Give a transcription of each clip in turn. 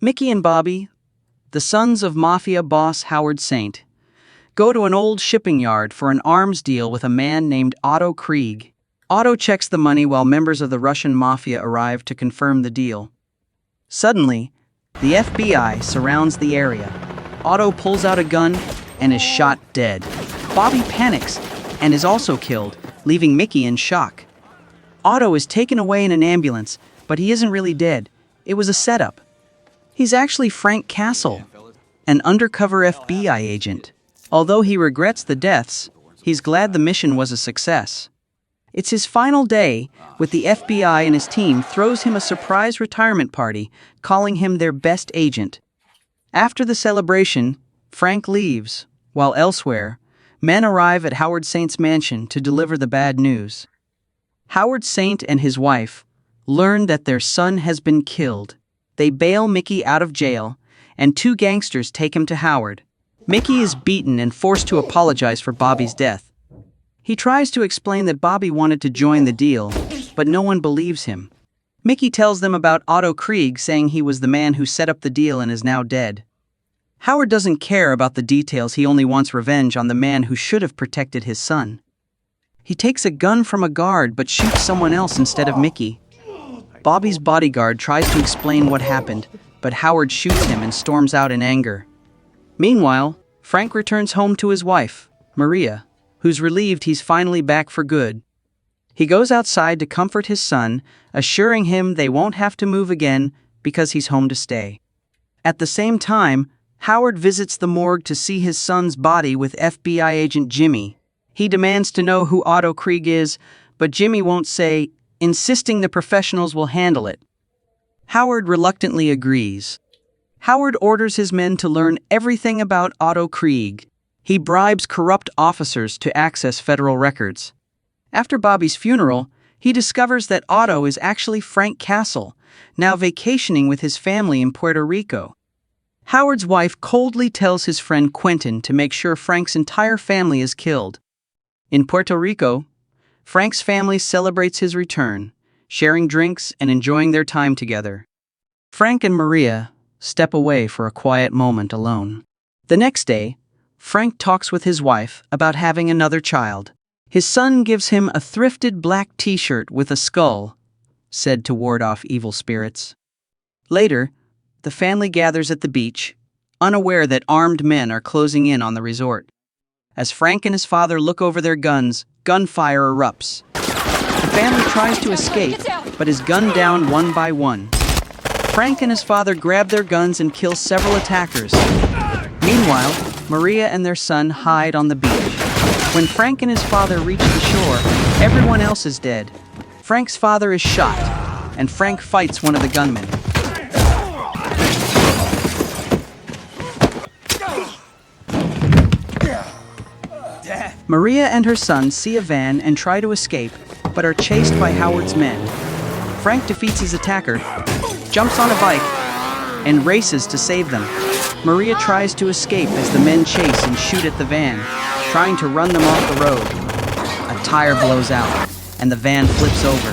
Mickey and Bobby, the sons of mafia boss Howard Saint, go to an old shipping yard for an arms deal with a man named Otto Krieg. Otto checks the money while members of the Russian mafia arrive to confirm the deal. Suddenly, the FBI surrounds the area. Otto pulls out a gun and is shot dead. Bobby panics and is also killed, leaving Mickey in shock. Otto is taken away in an ambulance, but he isn't really dead. It was a setup. He's actually Frank Castle, an undercover FBI agent. Although he regrets the deaths, he's glad the mission was a success. It's his final day, with the FBI and his team throws him a surprise retirement party, calling him their best agent. After the celebration, Frank leaves, while elsewhere, men arrive at Howard Saint's mansion to deliver the bad news. Howard Saint and his wife learn that their son has been killed. They bail Mickey out of jail, and two gangsters take him to Howard. Mickey is beaten and forced to apologize for Bobby's death. He tries to explain that Bobby wanted to join the deal, but no one believes him. Mickey tells them about Otto Krieg, saying he was the man who set up the deal and is now dead. Howard doesn't care about the details, he only wants revenge on the man who should have protected his son. He takes a gun from a guard but shoots someone else instead of Mickey. Bobby's bodyguard tries to explain what happened, but Howard shoots him and storms out in anger. Meanwhile, Frank returns home to his wife, Maria, who's relieved he's finally back for good. He goes outside to comfort his son, assuring him they won't have to move again because he's home to stay. At the same time, Howard visits the morgue to see his son's body with FBI agent Jimmy. He demands to know who Otto Krieg is, but Jimmy won't say, insisting the professionals will handle it. Howard reluctantly agrees. Howard orders his men to learn everything about Otto Krieg. He bribes corrupt officers to access federal records. After Bobby's funeral, he discovers that Otto is actually Frank Castle, now vacationing with his family in Puerto Rico. Howard's wife coldly tells his friend Quentin to make sure Frank's entire family is killed. In Puerto Rico, Frank's family celebrates his return, sharing drinks and enjoying their time together. Frank and Maria step away for a quiet moment alone. The next day, Frank talks with his wife about having another child. His son gives him a thrifted black t-shirt with a skull, said to ward off evil spirits. Later, the family gathers at the beach, unaware that armed men are closing in on the resort. As Frank and his father look over their guns, gunfire erupts. The family tries to escape, but is gunned down one by one. Frank and his father grab their guns and kill several attackers. Meanwhile, Maria and their son hide on the beach. When Frank and his father reach the shore, everyone else is dead. Frank's father is shot, and Frank fights one of the gunmen. Maria and her son see a van and try to escape, but are chased by Howard's men. Frank defeats his attacker, jumps on a bike, and races to save them. Maria tries to escape as the men chase and shoot at the van, trying to run them off the road. A tire blows out, and the van flips over.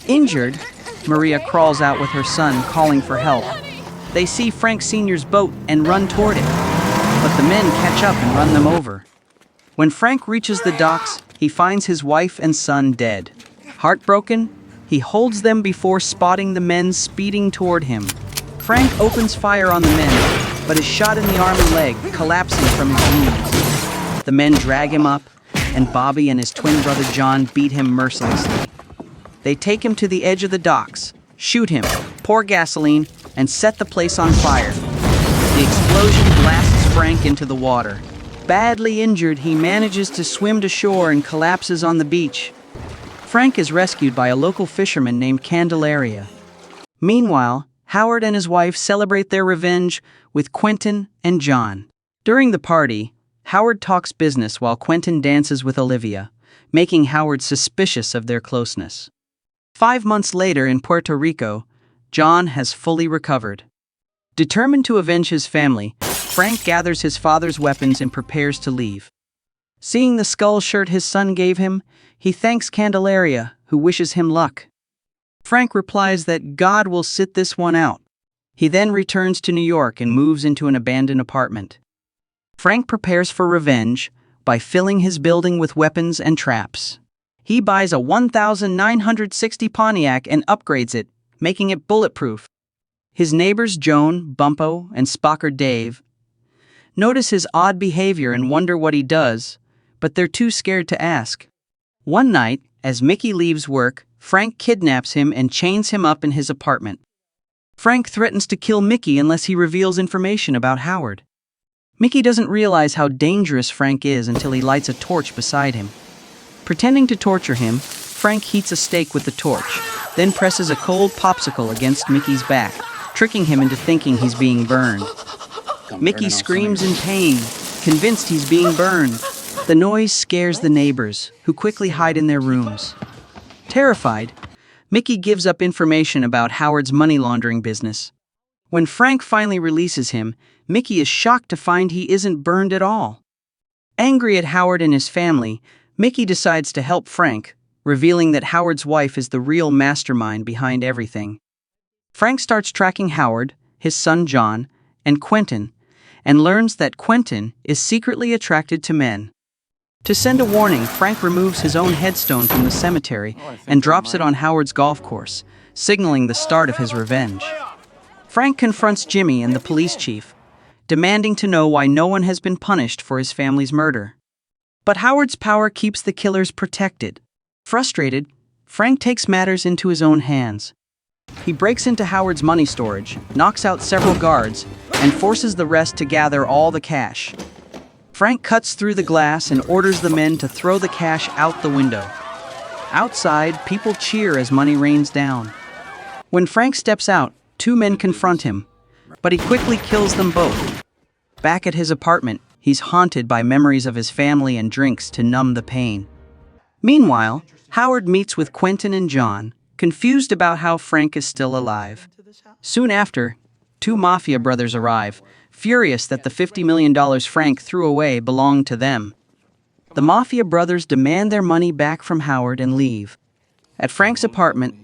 Injured, Maria crawls out with her son, calling for help. They see Frank Sr.'s boat and run toward it, but the men catch up and run them over. When Frank reaches the docks, he finds his wife and son dead. Heartbroken, he holds them before spotting the men speeding toward him. Frank opens fire on the men, but is shot in the arm and leg, collapsing from his wounds. The men drag him up, and Bobby and his twin brother John beat him mercilessly. They take him to the edge of the docks, shoot him, pour gasoline, and set the place on fire. The explosion blasts Frank into the water. Badly injured, he manages to swim to shore and collapses on the beach. Frank is rescued by a local fisherman named Candelaria. Meanwhile, Howard and his wife celebrate their revenge with Quentin and John. During the party, Howard talks business while Quentin dances with Olivia, making Howard suspicious of their closeness. 5 months later in Puerto Rico, John has fully recovered. Determined to avenge his family, Frank gathers his father's weapons and prepares to leave. Seeing the skull shirt his son gave him, he thanks Candelaria, who wishes him luck. Frank replies that God will sit this one out. He then returns to New York and moves into an abandoned apartment. Frank prepares for revenge by filling his building with weapons and traps. He buys a 1960 Pontiac and upgrades it, making it bulletproof. His neighbors Joan, Bumpo, and Spocker Dave notice his odd behavior and wonder what he does, but they're too scared to ask. One night, as Mickey leaves work, Frank kidnaps him and chains him up in his apartment. Frank threatens to kill Mickey unless he reveals information about Howard. Mickey doesn't realize how dangerous Frank is until he lights a torch beside him. Pretending to torture him, Frank heats a steak with the torch, then presses a cold popsicle against Mickey's back, tricking him into thinking he's being burned. Mickey screams in pain, convinced he's being burned. The noise scares the neighbors, who quickly hide in their rooms. Terrified, Mickey gives up information about Howard's money laundering business. When Frank finally releases him, Mickey is shocked to find he isn't burned at all. Angry at Howard and his family, Mickey decides to help Frank, revealing that Howard's wife is the real mastermind behind everything. Frank starts tracking Howard, his son John, and Quentin, and learns that Quentin is secretly attracted to men. To send a warning, Frank removes his own headstone from the cemetery and drops it on Howard's golf course, signaling the start of his revenge. Frank confronts Jimmy and the police chief, demanding to know why no one has been punished for his family's murder. But Howard's power keeps the killers protected. Frustrated, Frank takes matters into his own hands. He breaks into Howard's money storage, knocks out several guards, and forces the rest to gather all the cash. Frank cuts through the glass and orders the men to throw the cash out the window. Outside, people cheer as money rains down. When Frank steps out, two men confront him, but he quickly kills them both. Back at his apartment, he's haunted by memories of his family and drinks to numb the pain. Meanwhile, Howard meets with Quentin and John, confused about how Frank is still alive. Soon after, two mafia brothers arrive, furious that the $50 million Frank threw away belonged to them. The mafia brothers demand their money back from Howard and leave. At Frank's apartment,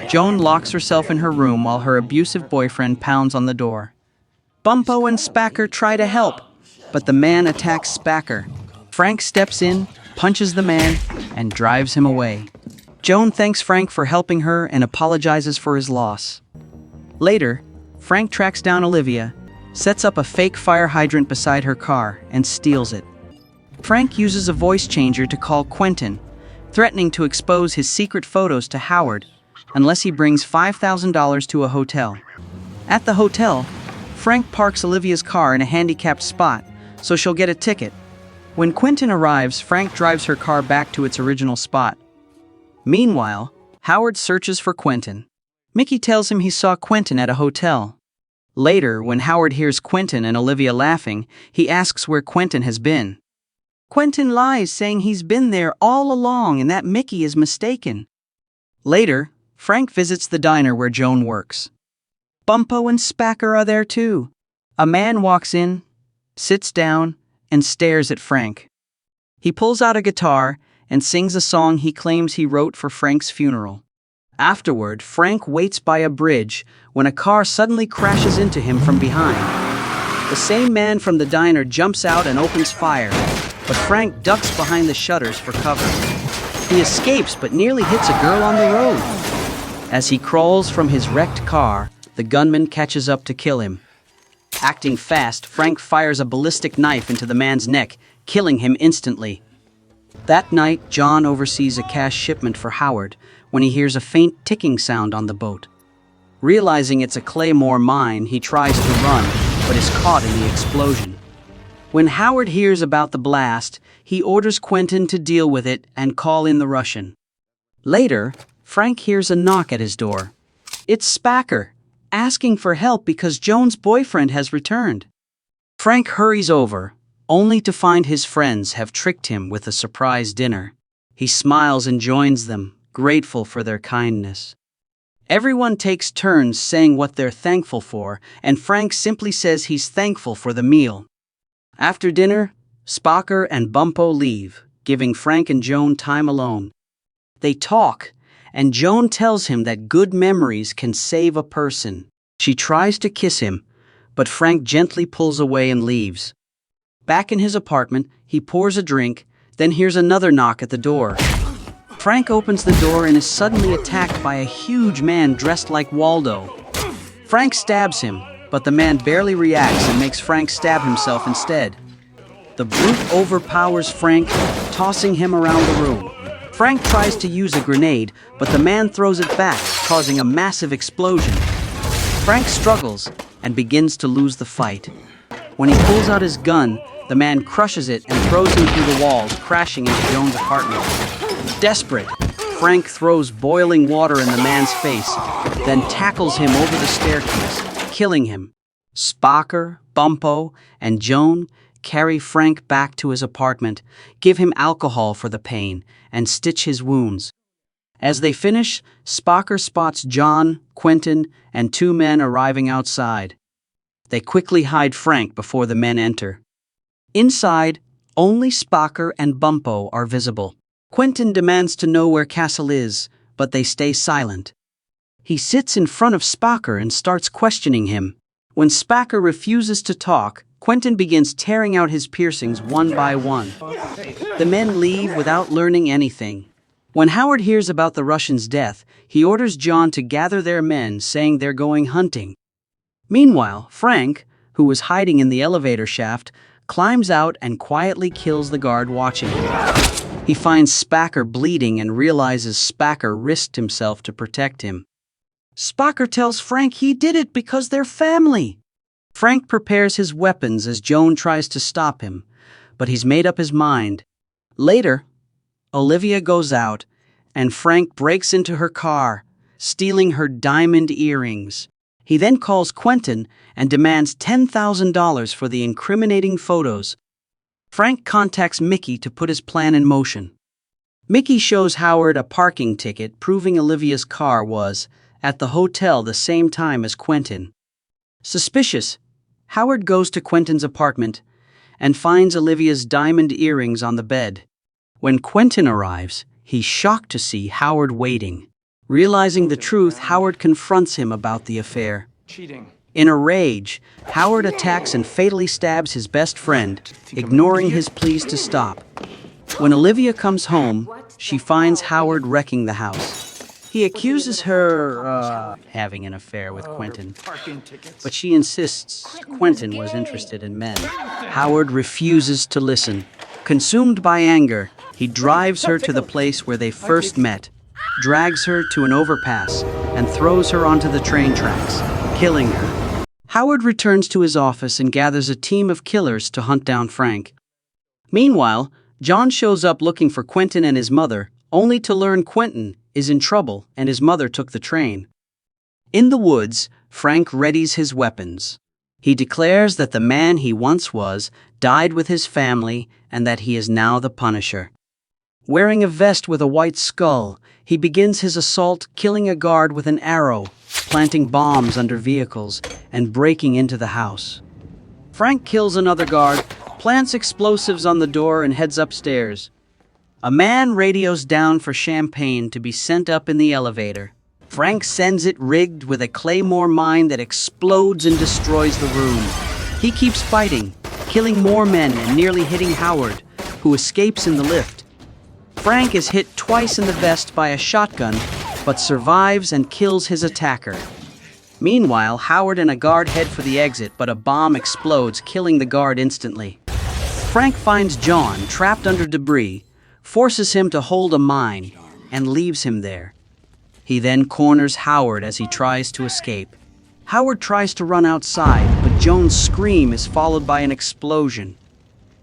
Joan locks herself in her room while her abusive boyfriend pounds on the door. Bumpo and Spacker try to help, but the man attacks Spacker. Frank steps in, punches the man, and drives him away. Joan thanks Frank for helping her and apologizes for his loss. Later, Frank tracks down Olivia, sets up a fake fire hydrant beside her car, and steals it. Frank uses a voice changer to call Quentin, threatening to expose his secret photos to Howard unless he brings $5,000 to a hotel. At the hotel, Frank parks Olivia's car in a handicapped spot, so she'll get a ticket. When Quentin arrives, Frank drives her car back to its original spot. Meanwhile, Howard searches for Quentin. Mickey tells him he saw Quentin at a hotel. Later, when Howard hears Quentin and Olivia laughing, he asks where Quentin has been. Quentin lies, saying he's been there all along and that Mickey is mistaken. Later, Frank visits the diner where Joan works. Bumpo and Spacker are there too. A man walks in, sits down, and stares at Frank. He pulls out a guitar and sings a song he claims he wrote for Frank's funeral. Afterward, Frank waits by a bridge when a car suddenly crashes into him from behind. The same man from the diner jumps out and opens fire, but Frank ducks behind the shutters for cover. He escapes but nearly hits a girl on the road. As he crawls from his wrecked car, the gunman catches up to kill him. Acting fast, Frank fires a ballistic knife into the man's neck, killing him instantly. That night, John oversees a cash shipment for Howard when he hears a faint ticking sound on the boat. Realizing it's a Claymore mine, he tries to run, but is caught in the explosion. When Howard hears about the blast, he orders Quentin to deal with it and call in the Russian. Later, Frank hears a knock at his door. It's Spacker, asking for help because Joan's boyfriend has returned. Frank hurries over, only to find his friends have tricked him with a surprise dinner. He smiles and joins them, grateful for their kindness. Everyone takes turns saying what they're thankful for, and Frank simply says he's thankful for the meal. After dinner, Spacker and Bumpo leave, giving Frank and Joan time alone. They talk, and Joan tells him that good memories can save a person. She tries to kiss him, but Frank gently pulls away and leaves. Back in his apartment, he pours a drink, then hears another knock at the door. Frank opens the door and is suddenly attacked by a huge man dressed like Waldo. Frank stabs him, but the man barely reacts and makes Frank stab himself instead. The brute overpowers Frank, tossing him around the room. Frank tries to use a grenade, but the man throws it back, causing a massive explosion. Frank struggles and begins to lose the fight. When he pulls out his gun, the man crushes it and throws him through the walls, crashing into Joan's apartment. Desperate, Frank throws boiling water in the man's face, then tackles him over the staircase, killing him. Spocker, Bumpo, and Joan carry Frank back to his apartment, give him alcohol for the pain, and stitch his wounds. As they finish, Spocker spots John, Quentin, and two men arriving outside. They quickly hide Frank before the men enter. Inside, only Spocker and Bumpo are visible. Quentin demands to know where Castle is, but they stay silent. He sits in front of Spocker and starts questioning him. When Spocker refuses to talk, Quentin begins tearing out his piercings one by one. The men leave without learning anything. When Howard hears about the Russian's death, he orders John to gather their men, saying they're going hunting. Meanwhile, Frank, who was hiding in the elevator shaft, climbs out and quietly kills the guard watching him. He finds Spocker bleeding and realizes Spocker risked himself to protect him. Spocker tells Frank he did it because they're family. Frank prepares his weapons as Joan tries to stop him, but he's made up his mind. Later, Olivia goes out, and Frank breaks into her car, stealing her diamond earrings. He then calls Quentin and demands $10,000 for the incriminating photos. Frank contacts Mickey to put his plan in motion. Mickey shows Howard a parking ticket proving Olivia's car was at the hotel the same time as Quentin. Suspicious, Howard goes to Quentin's apartment and finds Olivia's diamond earrings on the bed. When Quentin arrives, he's shocked to see Howard waiting. Realizing the truth, Howard confronts him about the affair. Cheating. In a rage, Howard attacks and fatally stabs his best friend, ignoring his pleas to stop. When Olivia comes home, she finds Howard wrecking the house. He accuses her having an affair with Quentin, but she insists Quentin was interested in men. Howard refuses to listen. Consumed by anger, he drives her to the place where they first met, drags her to an overpass, and throws her onto the train tracks, killing her. Howard returns to his office and gathers a team of killers to hunt down Frank. Meanwhile, John shows up looking for Quentin and his mother, only to learn Quentin is in trouble and his mother took the train. In the woods, Frank readies his weapons. He declares that the man he once was died with his family and that he is now the Punisher. Wearing a vest with a white skull, he begins his assault, killing a guard with an arrow, planting bombs under vehicles, and breaking into the house. Frank kills another guard, plants explosives on the door, and heads upstairs. A man radios down for champagne to be sent up in the elevator. Frank sends it rigged with a claymore mine that explodes and destroys the room. He keeps fighting, killing more men and nearly hitting Howard, who escapes in the lift. Frank is hit twice in the vest by a shotgun, but survives and kills his attacker. Meanwhile, Howard and a guard head for the exit, but a bomb explodes, killing the guard instantly. Frank finds John trapped under debris, forces him to hold a mine, and leaves him there. He then corners Howard as he tries to escape. Howard tries to run outside, but Joan's scream is followed by an explosion.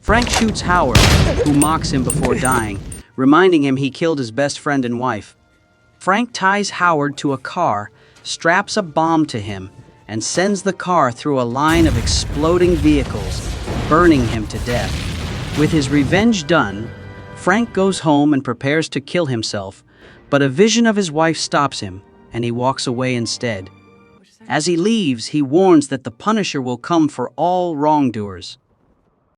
Frank shoots Howard, who mocks him before dying, reminding him he killed his best friend and wife. Frank ties Howard to a car, straps a bomb to him, and sends the car through a line of exploding vehicles, burning him to death. With his revenge done, Frank goes home and prepares to kill himself, but a vision of his wife stops him, and he walks away instead. As he leaves, he warns that the Punisher will come for all wrongdoers.